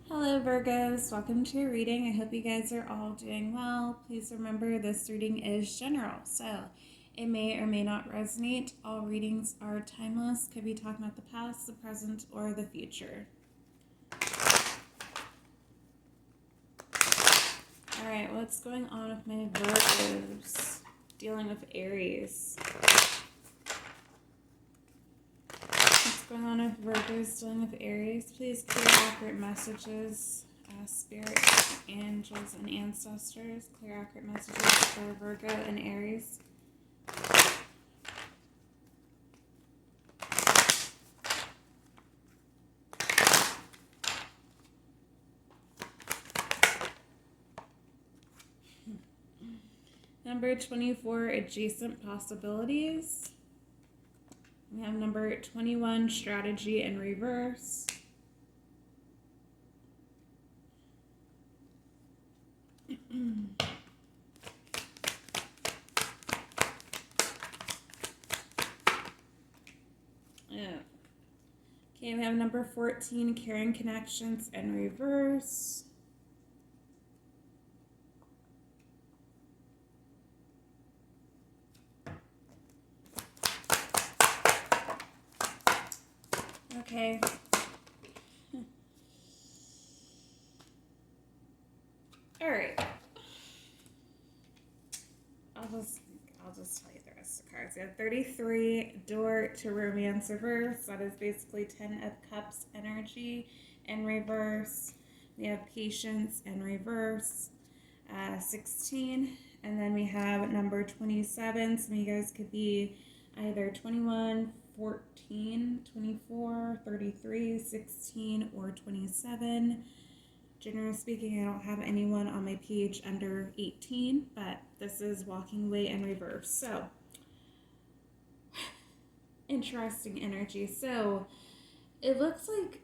Hello Virgos, welcome to your reading. I hope you guys are all doing well. Please remember this reading is general, so it may or may not resonate. All readings are timeless, could be talking about the past, the present, or the future. Alright, what's going on with my Virgos? Dealing with Aries. What's going on with Virgos dealing with Aries? Please clear accurate messages. Spirits, angels, and ancestors. Clear accurate messages for Virgo and Aries. Number 24, adjacent possibilities. We have number 21, strategy in reverse. Okay, we have number 14, caring connections in reverse. Okay. All right. I'll just tell you the rest of the cards. We have 33, door to romance reverse. That is basically 10 of cups energy in reverse. We have patience in reverse. 16, and then we have number 27. Some of you guys could be either 21, 14, 24, 33, 16, or 27. Generally speaking, I don't have anyone on my page under 18, but this is walking away in reverse. So, interesting energy. So, it looks like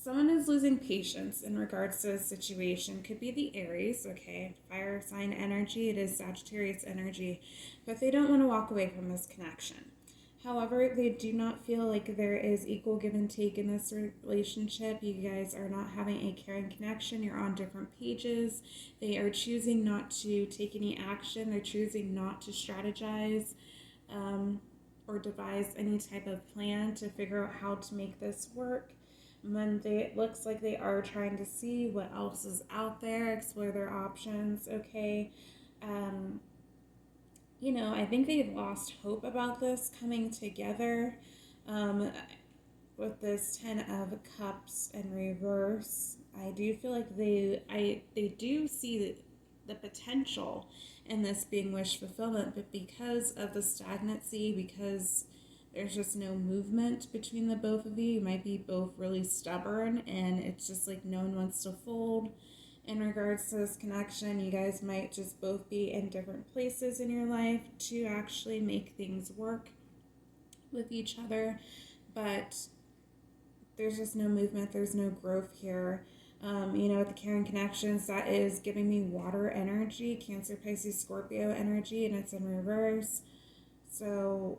someone is losing patience in regards to a situation. Could be the Aries, okay? Fire sign energy. It is Sagittarius energy. But they don't want to walk away from this connection. However, they do not feel like there is equal give and take in this relationship. You guys are not having a caring connection. You're on different pages. They are choosing not to take any action. They're choosing not to strategize or devise any type of plan to figure out how to make this work. Monday, it looks like they are trying to see what else is out there, explore their options, okay? I think they've lost hope about this coming together with this 10 of cups in reverse. I do feel like they do see the potential in this being wish fulfillment, but because of the stagnancy, because there's just no movement between the both of you might be both really stubborn, and it's just like no one wants to fold. In regards to this connection, you guys might just both be in different places in your life to actually make things work with each other, but there's just no movement, there's no growth here. With the caring connections, that is giving me water energy, Cancer, Pisces, Scorpio energy, and it's in reverse. So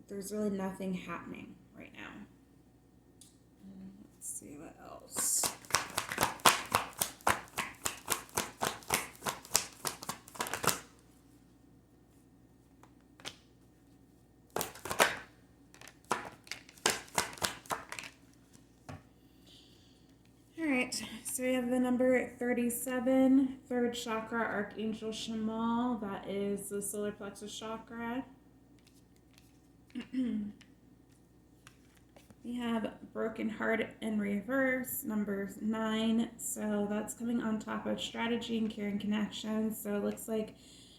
there's really nothing happening right now. Let's see what else. Alright, so we have the number 37, third chakra, Archangel Shamal. That is the solar plexus chakra. We have broken heart in reverse, number 9. So that's coming on top of strategy and caring connections. So it looks like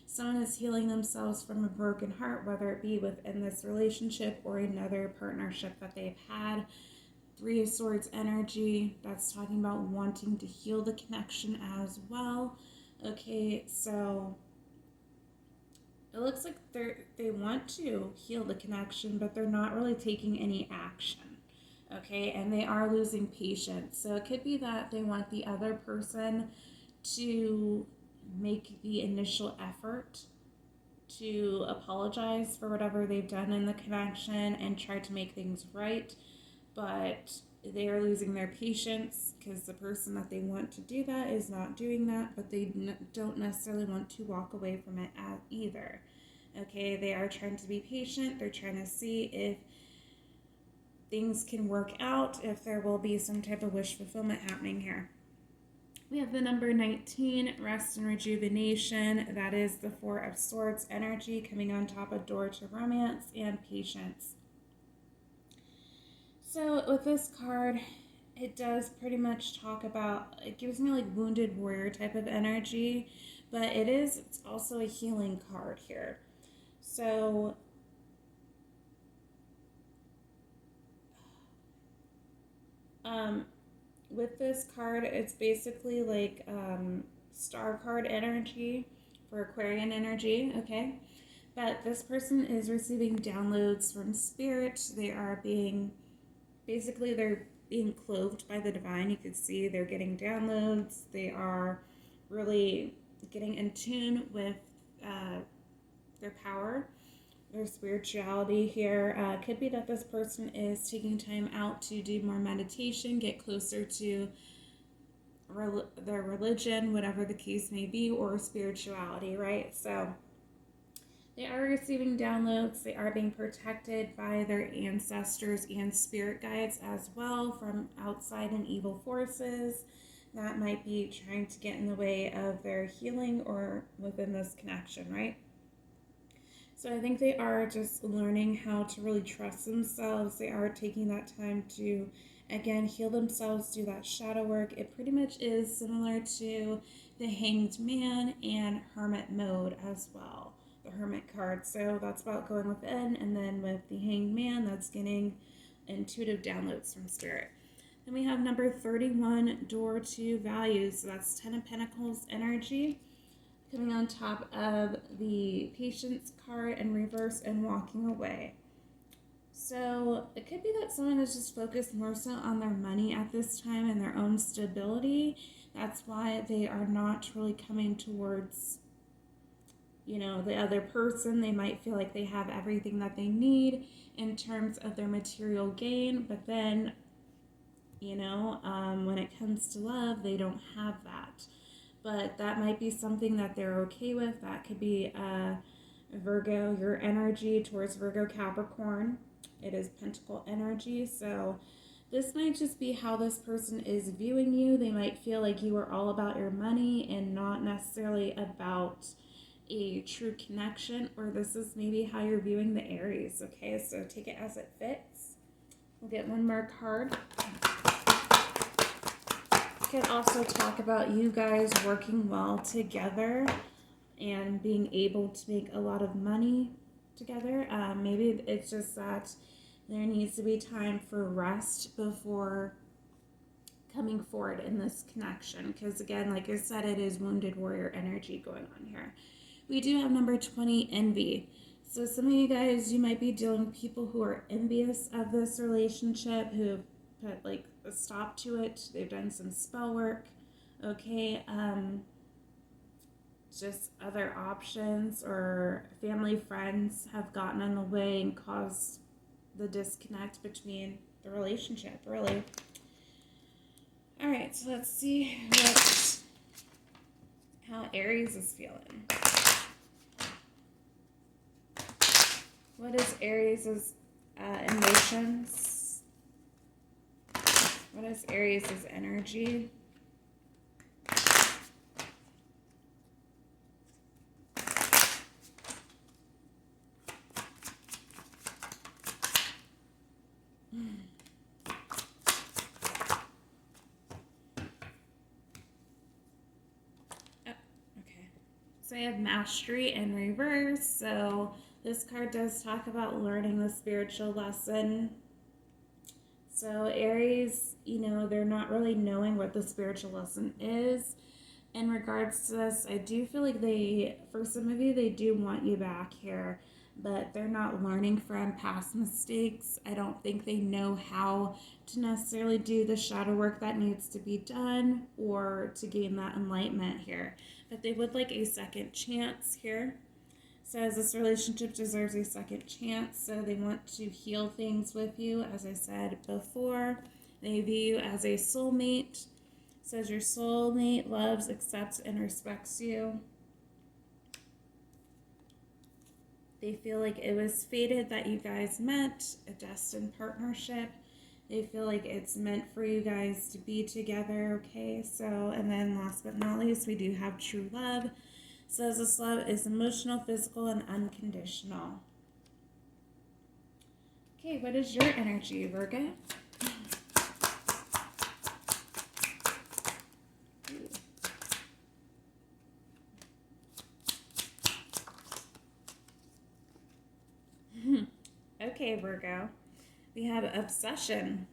someone is healing themselves from a broken heart, whether it be within this relationship or another partnership that they've had. 3 of Swords energy, that's talking about wanting to heal the connection as well. Okay, so it looks like they want to heal the connection, but they're not really taking any action. Okay, and they are losing patience. So it could be that they want the other person to make the initial effort to apologize for whatever they've done in the connection and try to make things right. But they are losing their patience because the person that they want to do that is not doing that, but they don't necessarily want to walk away from it either. Okay, they are trying to be patient. They're trying to see if things can work out, if there will be some type of wish fulfillment happening here. We have the number 19, rest and rejuvenation. That is the Four of Swords energy coming on top of door to romance and patience. So with this card, it does pretty much talk about, it gives me like wounded warrior type of energy, but it's also a healing card here. So with this card, it's basically like star card energy for Aquarian energy, okay? But this person is receiving downloads from spirit. They're being clothed by the divine. You could see they're getting downloads. They are really getting in tune with their power, their spirituality here. Could be that this person is taking time out to do more meditation, get closer to their religion, whatever the case may be, or spirituality, right? So they are receiving downloads. They are being protected by their ancestors and spirit guides as well from outside and evil forces that might be trying to get in the way of their healing or within this connection, right? So I think they are just learning how to really trust themselves. They are taking that time to, again, heal themselves, do that shadow work. It pretty much is similar to the Hanged Man and Hermit mode as well, the Hermit card. So that's about going within, and then with the Hanged Man, that's getting intuitive downloads from Spirit. Then we have number 31, door to values. So that's 10 of Pentacles energy coming on top of the Patience card in reverse and walking away. So it could be that someone is just focused more so on their money at this time and their own stability. That's why they are not really coming towards, the other person. They might feel like they have everything that they need in terms of their material gain, but then, when it comes to love, they don't have that. But that might be something that they're okay with. That could be Virgo, your energy towards Virgo Capricorn. It is Pentacle energy. So this might just be how this person is viewing you. They might feel like you are all about your money and not necessarily about a true connection, or this is maybe how you're viewing the Aries. Okay, so take it as it fits. We'll get one more card. Could also talk about you guys working well together and being able to make a lot of money together. Maybe it's just that there needs to be time for rest before coming forward in this connection, because again, like I said, it is wounded warrior energy going on here. We do have number 20, envy. So some of you guys, you might be dealing with people who are envious of this relationship, who have put like a stop to it. They've done some spell work. Okay, just other options or family friends have gotten in the way and caused the disconnect between the relationship, really. All right, so let's see how Aries is feeling. What is Aries' emotions? What is Aries' energy? So I have mastery in reverse. So this card does talk about learning the spiritual lesson. So Aries, they're not really knowing what the spiritual lesson is. In regards to this, I do feel like for some of you, they do want you back here, but they're not learning from past mistakes. I don't think they know how to necessarily do the shadow work that needs to be done or to gain that enlightenment here. But they would like a second chance here. Says this relationship deserves a second chance, so they want to heal things with you, as I said before. They view you as a soulmate. Says your soulmate loves, accepts, and respects you. They feel like it was fated that you guys met, a destined partnership. They feel like it's meant for you guys to be together, okay? So, and then last but not least, we do have true love. Says this love is emotional, physical, and unconditional. Okay, what is your energy, Virgo? Okay, Virgo. We have obsession.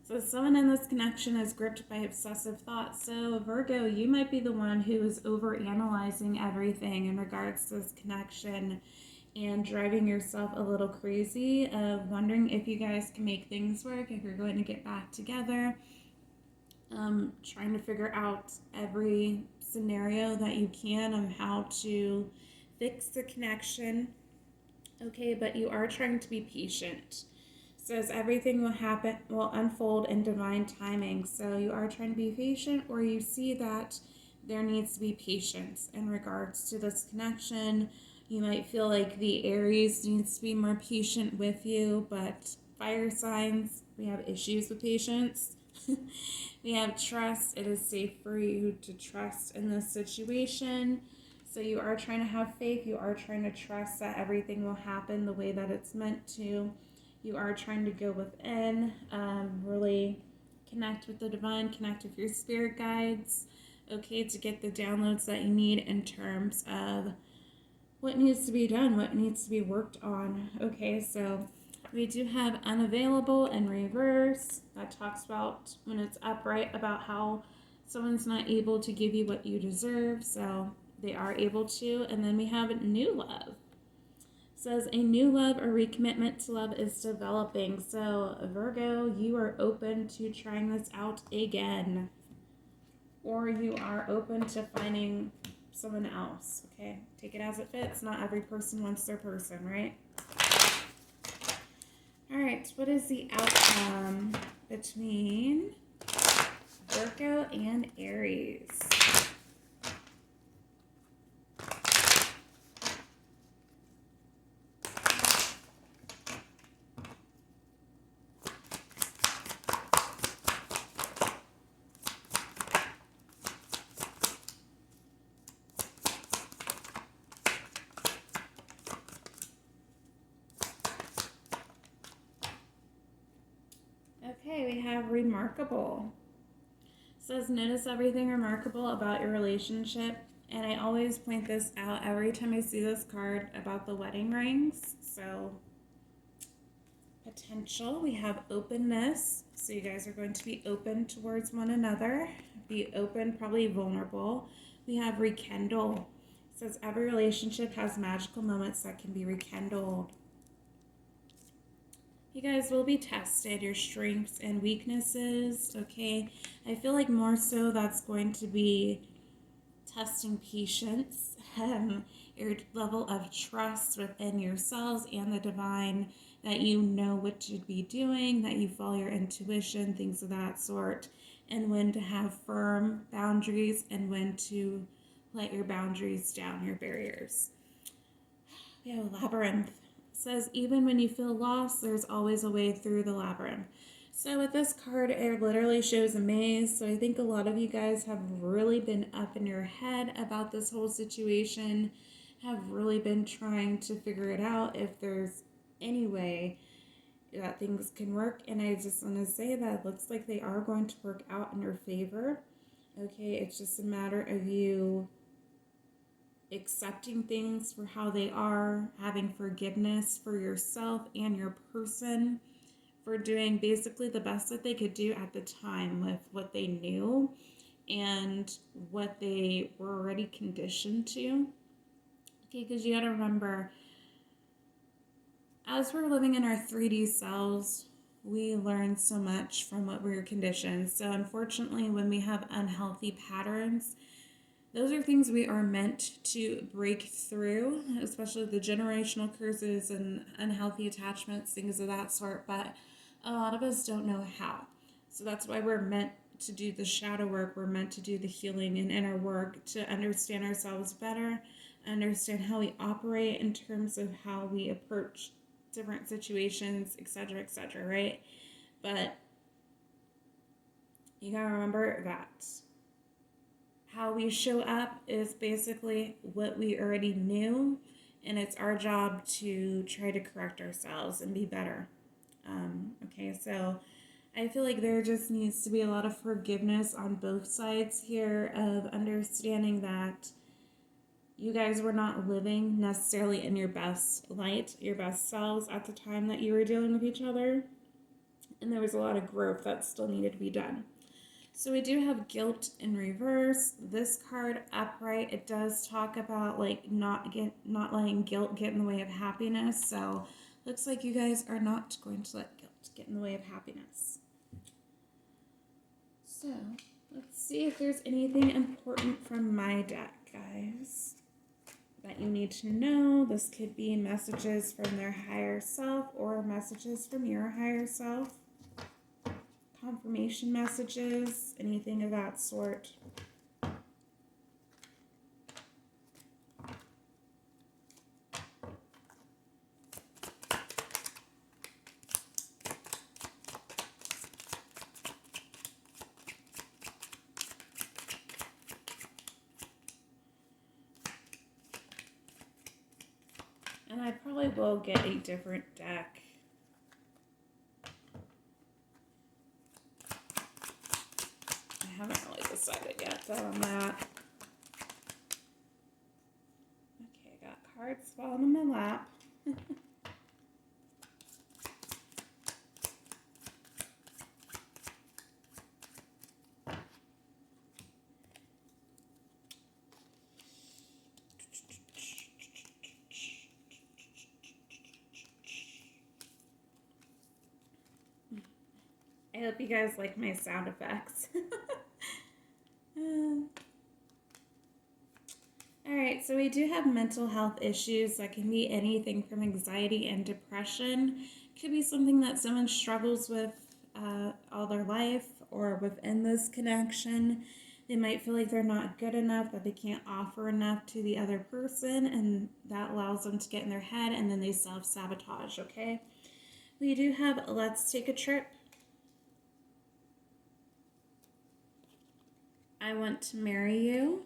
So someone in this connection is gripped by obsessive thoughts. So Virgo, you might be the one who is overanalyzing everything in regards to this connection and driving yourself a little crazy of wondering if you guys can make things work, if you're going to get back together. Trying to figure out every scenario that you can of how to fix the connection. Okay, but you are trying to be patient. Says everything will unfold in divine timing. So you are trying to be patient, or you see that there needs to be patience in regards to this connection. You might feel like the Aries needs to be more patient with you, but fire signs, we have issues with patience. We have trust. It is safe for you to trust in this situation. So you are trying to have faith. You are trying to trust that everything will happen the way that it's meant to. You are trying to go within, really connect with the divine, connect with your spirit guides, okay, to get the downloads that you need in terms of what needs to be done, what needs to be worked on. Okay, so we do have unavailable and reverse. That talks about when it's upright, about how someone's not able to give you what you deserve, so they are able to. And then we have new love. Says a new love or recommitment to love is developing. So Virgo, you are open to trying this out again, or you are open to finding someone else. Okay, take it as it fits. Not every person wants their person, right? All right, what is the outcome between Virgo and Aries? Okay, we have remarkable. It says notice everything remarkable about your relationship. And I always point this out every time I see this card about the wedding rings. So potential, we have openness. So you guys are going to be open towards one another. Be open, probably vulnerable. We have rekindle. It says every relationship has magical moments that can be rekindled. You guys will be tested, your strengths and weaknesses, okay? I feel like more so that's going to be testing patience, your level of trust within yourselves and the divine, that you know what to be doing, that you follow your intuition, things of that sort, and when to have firm boundaries and when to let your boundaries down, your barriers. We have a labyrinth. Says even when you feel lost, there's always a way through the labyrinth. So with this card, it literally shows a maze. So I think a lot of you guys have really been up in your head about this whole situation, have really been trying to figure it out if there's any way that things can work. And I just want to say that it looks like they are going to work out in your favor. Okay, it's just a matter of you accepting things for how they are, having forgiveness for yourself and your person for doing basically the best that they could do at the time with what they knew and what they were already conditioned to. Okay, because you got to remember, as we're living in our 3D selves, we learn so much from what we were conditioned. So unfortunately, when we have unhealthy patterns, those are things we are meant to break through, especially the generational curses and unhealthy attachments, things of that sort. But a lot of us don't know how. So that's why we're meant to do the shadow work. We're meant to do the healing and inner work to understand ourselves better, understand how we operate in terms of how we approach different situations, etc., right? But you gotta remember that how we show up is basically what we already knew, and it's our job to try to correct ourselves and be better. Okay, so I feel like there just needs to be a lot of forgiveness on both sides here of understanding that you guys were not living necessarily in your best light, your best selves at the time that you were dealing with each other. And there was a lot of growth that still needed to be done. So we do have guilt in reverse. This card upright, it does talk about like not letting guilt get in the way of happiness. So looks like you guys are not going to let guilt get in the way of happiness. So let's see if there's anything important from my deck, guys, that you need to know. This could be messages from their higher self or messages from your higher self. Confirmation messages, anything of that sort. And I probably will get a different deck. I haven't really decided yet though on that. Okay, I got cards falling in my lap. I hope you guys like my sound effects. Alright, so we do have mental health issues that can be anything from anxiety and depression. Could be something that someone struggles with all their life or within this connection. They might feel like they're not good enough, that they can't offer enough to the other person, and that allows them to get in their head and then they self-sabotage, okay? We do have Let's Take a Trip. I Want to Marry You.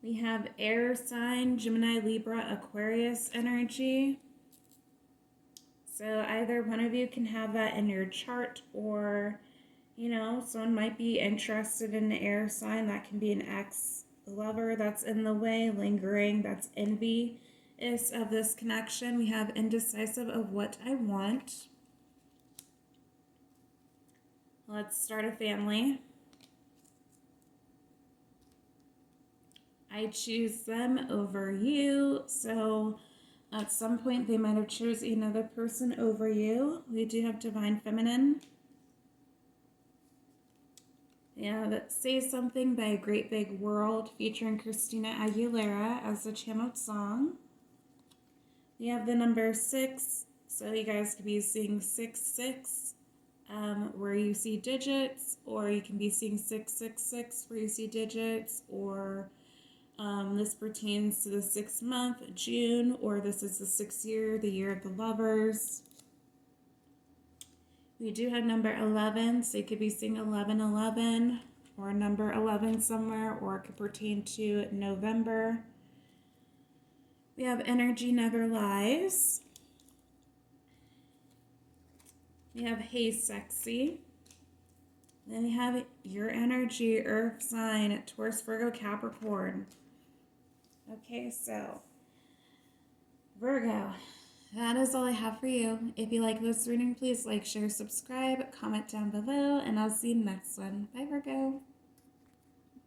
We have air sign, Gemini, Libra, Aquarius energy. So either one of you can have that in your chart, or, you know, someone might be interested in the air sign. That can be an ex-lover that's in the way, lingering, that's envious of this connection. We have indecisive of what I want. Let's start a family. I choose them over you. So at some point they might have chosen another person over you. We do have Divine Feminine. Yeah, that Say Something by A Great Big World featuring Christina Aguilera as the channeled song. We have the number 6. So you guys could be seeing 666 where you see digits, or you can be seeing 666 where you see digits, or this pertains to the 6th month, June, or this is the 6th year, the year of the lovers. We do have number 11, so you could be seeing 1111 or number 11 somewhere, or it could pertain to November. We have Energy Never Lies. We have Hey Sexy. Then we have Your Energy, Earth sign, Taurus, Virgo, Capricorn. Okay, so Virgo, that is all I have for you. If you like this reading, please like, share, subscribe, comment down below, and I'll see you next one. Bye, Virgo.